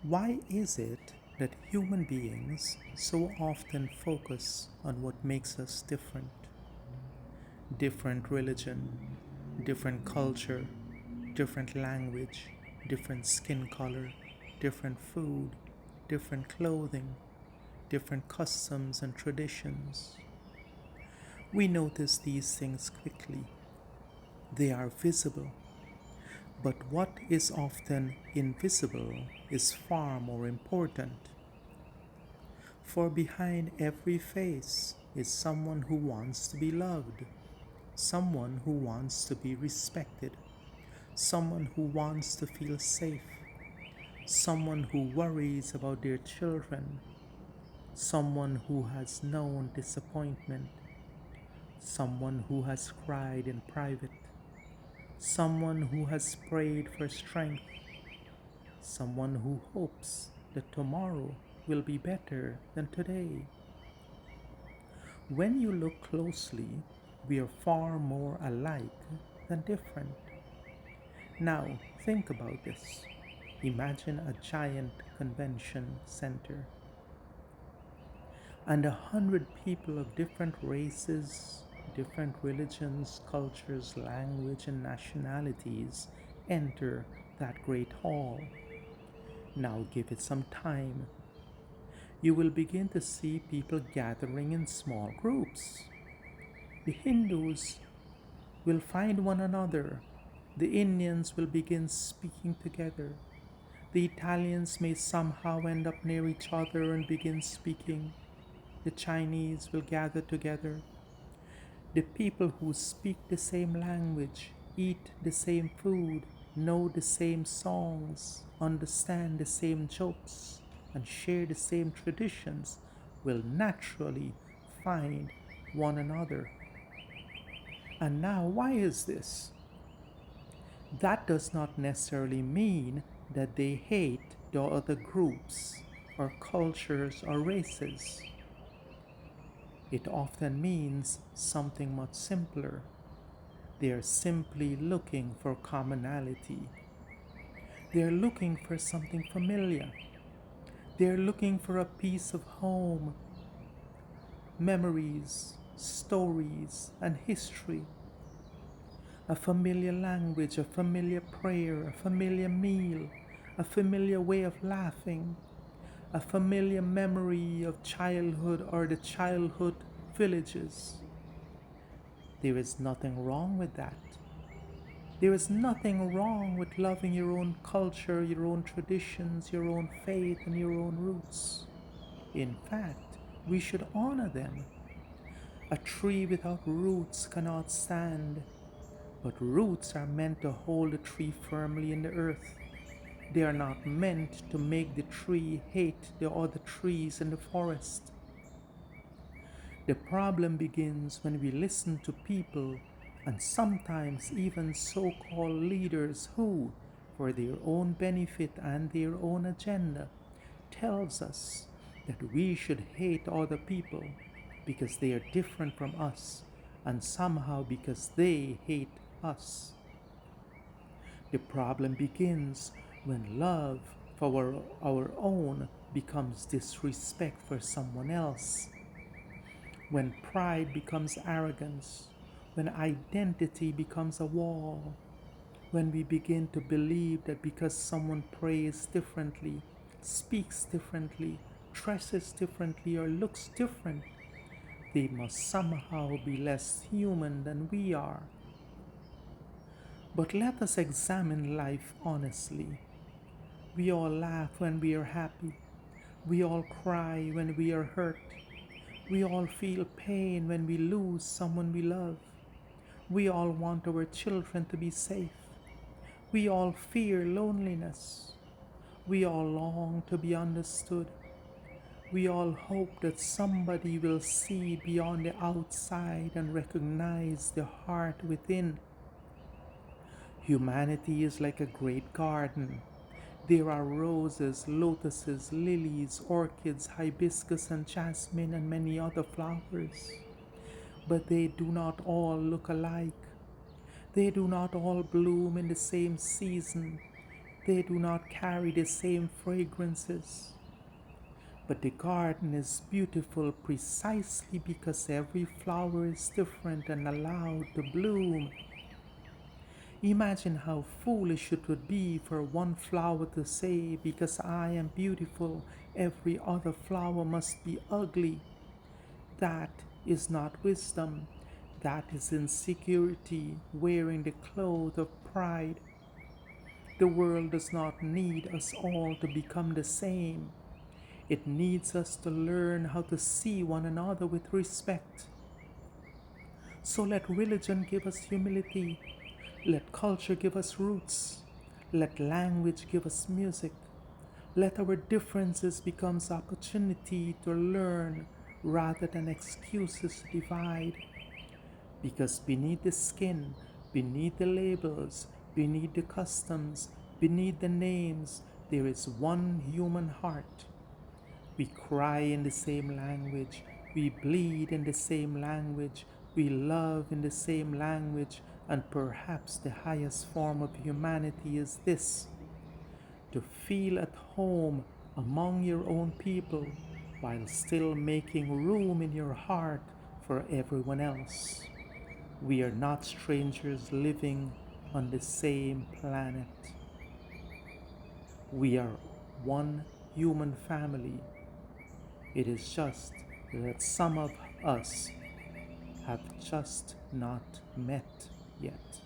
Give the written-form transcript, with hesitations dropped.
Why is it that human beings so often focus on what makes us different? Different religion, different culture, different language, different skin color, different food, different clothing, different customs and traditions. We notice these things quickly. They are visible, but what is often invisible is far more important. For behind every face is someone who wants to be loved, someone who wants to be respected, someone who wants to feel safe, someone who worries about their children, someone who has known disappointment, someone who has cried in private, someone who has prayed for strength, someone who hopes that tomorrow will be better than today. When you look closely, we are far more alike than different. Now, think about this. Imagine a giant convention center and 100 people of different races, different religions, cultures, language, and nationalities enter that great hall. Now give it some time. You will begin to see people gathering in small groups. The Hindus will find one another. The Indians will begin speaking together. The Italians may somehow end up near each other and begin speaking. The Chinese will gather together. The people who speak the same language, eat the same food, know the same songs, understand the same jokes, and share the same traditions will naturally find one another. And now, why is this? That does not necessarily mean that they hate the other groups or cultures or races. It often means something much simpler. They are simply looking for commonality. They are looking for something familiar. They are looking for a piece of home, memories, stories, and history. A familiar language, a familiar prayer, a familiar meal, a familiar way of laughing, a familiar memory of childhood or the childhood villages. There is nothing wrong with that. There is nothing wrong with loving your own culture, your own traditions, your own faith, and your own roots. In fact, we should honor them. A tree without roots cannot stand, but roots are meant to hold the tree firmly in the earth. They are not meant to make the tree hate the other trees in the forest. The problem begins when we listen to people and sometimes even so-called leaders who, for their own benefit and their own agenda, tells us that we should hate other people because they are different from us and somehow because they hate us. The problem begins when love for our own becomes disrespect for someone else, when pride becomes arrogance, when identity becomes a wall, when we begin to believe that because someone prays differently, speaks differently, dresses differently, or looks different, they must somehow be less human than we are. But let us examine life honestly. We all laugh when we are happy. We all cry when we are hurt. We all feel pain when we lose someone we love. We all want our children to be safe. We all fear loneliness. We all long to be understood. We all hope that somebody will see beyond the outside and recognize the heart within. Humanity is like a great garden. There are roses, lotuses, lilies, orchids, hibiscus, and jasmine, and many other flowers. But they do not all look alike. They do not all bloom in the same season. They do not carry the same fragrances. But the garden is beautiful precisely because every flower is different and allowed to bloom. Imagine how foolish it would be for one flower to say, because I am beautiful, every other flower must be ugly. That is not wisdom. That is insecurity wearing the cloth of pride. The world does not need us all to become the same. It needs us to learn how to see one another with respect. So let religion give us humility. Let culture give us roots. Let language give us music. Let our differences become opportunity to learn rather than excuses to divide. Because beneath the skin, beneath the labels, beneath the customs, beneath the names, there is one human heart. We cry in the same language, we bleed in the same language, we love in the same language, and perhaps the highest form of humanity is this: to feel at home among your own people while still making room in your heart for everyone else. We are not strangers living on the same planet. We are one human family. It is just that some of us have just not met yet.